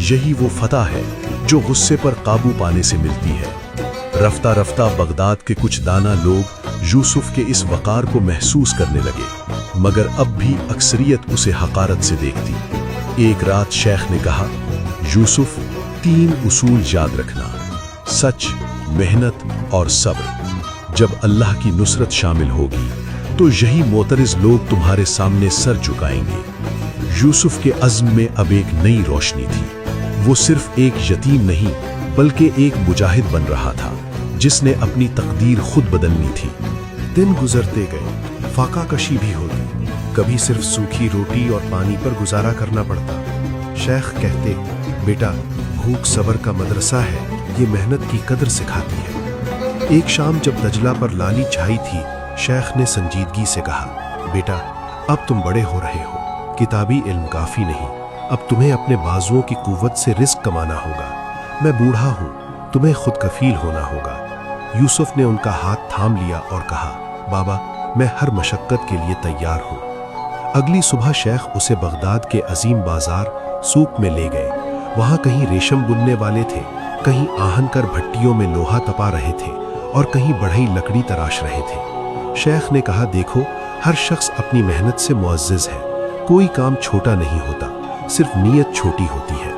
یہی وہ فتح ہے جو غصے پر قابو پانے سے ملتی ہے۔ رفتہ رفتہ بغداد کے کچھ دانا لوگ یوسف کے اس وقار کو محسوس کرنے لگے، مگر اب بھی اکثریت اسے حقارت سے دیکھتی۔ ایک رات شیخ نے کہا، یوسف 3 اصول یاد رکھنا: سچ، محنت اور صبر۔ جب اللہ کی نصرت شامل ہوگی تو یہی معترض لوگ تمہارے سامنے سر جھکائیں گے۔ یوسف کے عزم میں اب ایک نئی روشنی تھی۔ وہ صرف ایک یتیم نہیں بلکہ ایک مجاہد بن رہا تھا جس نے اپنی تقدیر خود بدلنی تھی۔ دن گزرتے گئے، فاقہ کشی بھی ہوتی، کبھی صرف سوکھی روٹی اور پانی پر گزارا کرنا پڑتا۔ شیخ کہتے، بیٹا، بھوک صبر کا مدرسہ ہے، یہ محنت کی قدر سکھاتی ہے۔ ایک شام جب دجلہ پر لالی چھائی تھی، شیخ نے سنجیدگی سے کہا، بیٹا، اب تم بڑے ہو رہے ہو، کتابی علم کافی نہیں، اب تمہیں اپنے بازوؤں کی قوت سے رزق کمانا ہوگا۔ میں بوڑھا ہوں، تمہیں خود کفیل ہونا ہوگا۔ یوسف نے ان کا ہاتھ تھام لیا اور کہا، بابا، میں ہر مشقت کے لیے تیار ہوں۔ اگلی صبح شیخ اسے بغداد کے عظیم بازار سوق میں لے گئے۔ وہاں کہیں ریشم بننے والے تھے، کہیں آہن کر بھٹیوں میں لوہا تپا رہے تھے اور کہیں بڑھئی لکڑی تراش رہے تھے۔ شیخ نے کہا، دیکھو، ہر شخص اپنی محنت سے معزز ہے، کوئی کام چھوٹا نہیں ہوتا، صرف نیت چھوٹی ہوتی ہے۔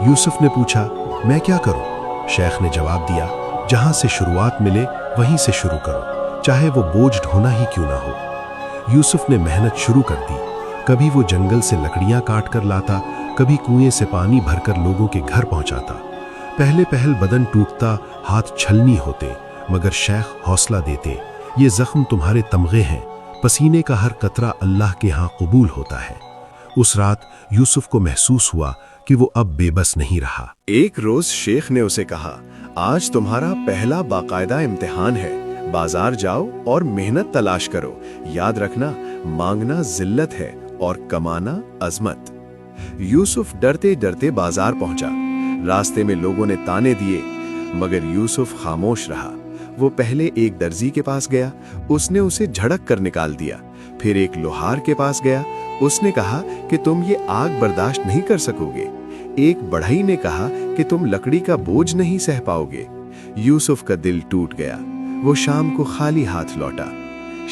یوسف نے پوچھا، میں کیا کروں؟ شیخ نے جواب دیا، جہاں سے شروعات ملے وہیں سے شروع کرو، چاہے وہ بوجھ ڈھونا ہی کیوں نہ ہو۔ یوسف نے محنت شروع کر دی۔ کبھی وہ جنگل سے لکڑیاں کاٹ کر لاتا، کبھی کنویں سے پانی بھر کر لوگوں کے گھر پہنچاتا۔ پہل بدن ٹوٹتا، ہاتھ چھلنی ہوتے، مگر شیخ حوصلہ دیتے، یہ زخم تمہارے تمغے ہیں، پسینے کا ہر قطرہ اللہ کے ہاں قبول ہوتا ہے۔ اس رات یوسف کو محسوس ہوا کہ وہ اب بے بس نہیں رہا۔ ایک روز شیخ نے اسے کہا، آج تمہارا پہلا باقاعدہ امتحان ہے، بازار جاؤ اور محنت تلاش کرو، یاد رکھنا، مانگنا ذلت ہے اور کمانا عظمت۔ یوسف ڈرتے ڈرتے بازار پہنچا۔ راستے میں لوگوں نے تانے دیے، مگر یوسف خاموش رہا۔ وہ پہلے ایک درزی کے پاس گیا، اس نے اسے جھڑک کر نکال دیا۔ پھر ایک لوہار کے پاس گیا، اس نے کہا کہ تم یہ آگ برداشت نہیں کر سکو گے۔ ایک بڑھئی نے کہا کہ تم لکڑی کا بوجھ نہیں سہ پاؤ گے۔ یوسف کا دل ٹوٹ گیا، وہ شام کو خالی ہاتھ لوٹا۔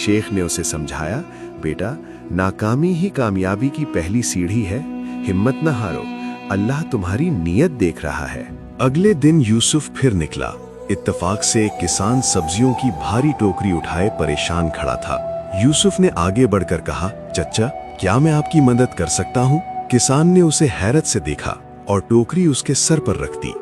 شیخ نے اسے سمجھایا، بیٹا، ناکامی ہی کامیابی کی پہلی سیڑھی ہے، ہمت نہ ہارو، اللہ تمہاری نیت دیکھ رہا ہے۔ اگلے دن یوسف پھر نکلا۔ اتفاق سے ایک کسان سبزیوں کی بھاری ٹوکری اٹھائے پریشان کھڑا تھا۔ یوسف نے آگے بڑھ کر کہا، چچا، کیا میں آپ کی مدد کر سکتا ہوں؟ کسان نے اسے حیرت سے دیکھا اور ٹوکری اس کے سر پر رکھ دی۔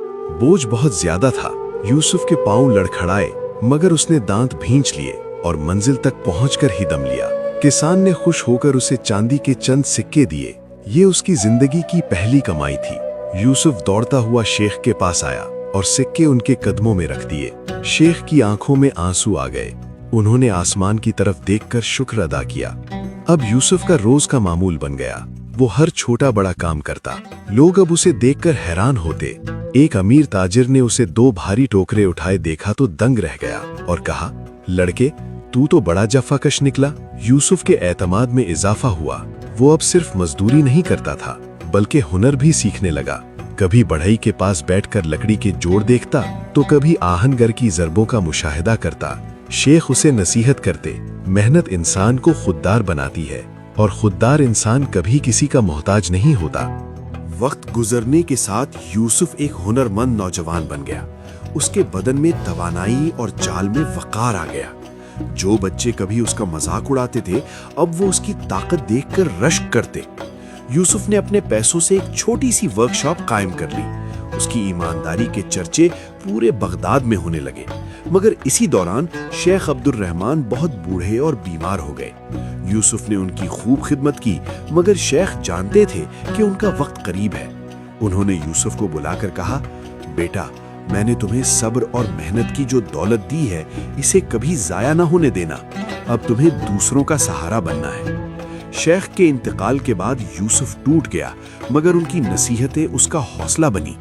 بوجھ بہت زیادہ تھا۔ یوسف کے پاؤں لڑکھڑائے، مگر اس نے دانت بھینچ لیے اور منزل تک پہنچ کر ہی دم لیا۔ کسان نے خوش ہو کر اسے چاندی کے چند سکے دیے۔ یہ اس کی زندگی کی پہلی کمائی تھی۔ یوسف دوڑتا ہوا شیخ کے پاس آیا اور سکے ان کے قدموں میں رکھ دیے۔ شیخ کی آنکھوں میں آنسو آ گئے۔ انہوں نے آسمان کی طرف دیکھ کر شکر ادا کیا۔ اب یوسف کا روز کا معمول بن گیا۔ وہ ہر چھوٹا بڑا کام کرتا۔ لوگ اب اسے دیکھ کر حیران ہوتے۔ ایک امیر تاجر نے اسے 2 بھاری ٹوکرے اٹھائے دیکھا تو دنگ رہ گیا اور کہا، لڑکے، تو بڑا جفاکش نکلا۔ یوسف کے اعتماد میں اضافہ ہوا۔ وہ اب صرف مزدوری نہیں کرتا تھا بلکہ ہنر بھی سیکھنے لگا۔ کبھی بڑھئی کے پاس بیٹھ کر لکڑی کے جوڑ دیکھتا تو کبھی آہن گر کی ضربوں کا مشاہدہ کرتا۔ شیخ اسے نصیحت کرتے، محنت انسان کو خوددار بناتی ہے اور خوددار انسان کبھی کسی کا محتاج نہیں ہوتا۔ وقت گزرنے کے ساتھ یوسف ایک ہنرمند نوجوان بن گیا۔ اس کے بدن میں توانائی اور چال میں وقار آ گیا۔ جو بچے کبھی اس کا مذاق اڑاتے تھے، اب وہ اس کی طاقت دیکھ کر رشک کرتے۔ یوسف نے اپنے پیسوں سے ایک چھوٹی سی ورکشاپ قائم کر لی۔ اس کی ایمانداری کے چرچے پورے بغداد میں ہونے لگے۔ مگر اسی دوران شیخ عبد الرحمن بہت بوڑھے اور بیمار ہو گئے۔ یوسف نے ان کی خوب خدمت کی، مگر شیخ جانتے تھے کہ ان کا وقت قریب ہے۔ انہوں نے یوسف کو بلا کر کہا، بیٹا، میں نے تمہیں صبر اور محنت کی جو دولت دی ہے، اسے کبھی ضائع نہ ہونے دینا۔ اب تمہیں دوسروں کا سہارا بننا ہے۔ شیخ کے انتقال کے بعد یوسف ٹوٹ گیا، مگر ان کی نصیحتیں اس کا حوصلہ بنی۔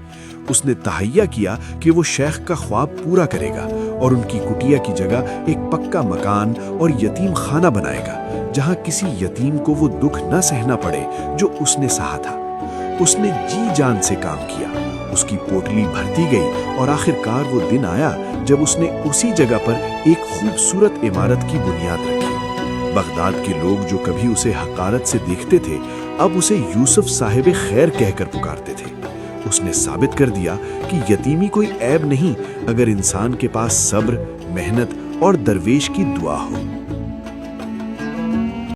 اس نے تہیہ کیا کہ وہ شیخ کا خواب پورا کرے گا اور ان کی کٹیا کی جگہ ایک پکا مکان اور یتیم خانہ بنائے گا، جہاں کسی یتیم کو وہ دکھ نہ سہنا پڑے جو اس نے سہا تھا۔ اس نے جی جان سے کام کیا، اس کی پوٹلی بھرتی گئی اور آخرکار وہ دن آیا جب اس نے اسی جگہ پر ایک خوبصورت عمارت کی بنیاد رکھی۔ بغداد کے لوگ جو کبھی اسے حقارت سے دیکھتے تھے اب اسے یوسف صاحب خیر کہہ کر پکارتے تھے۔ اس نے ثابت کر دیا کہ یتیمی کوئی عیب نہیں اگر انسان کے پاس صبر، محنت اور درویش کی دعا ہو۔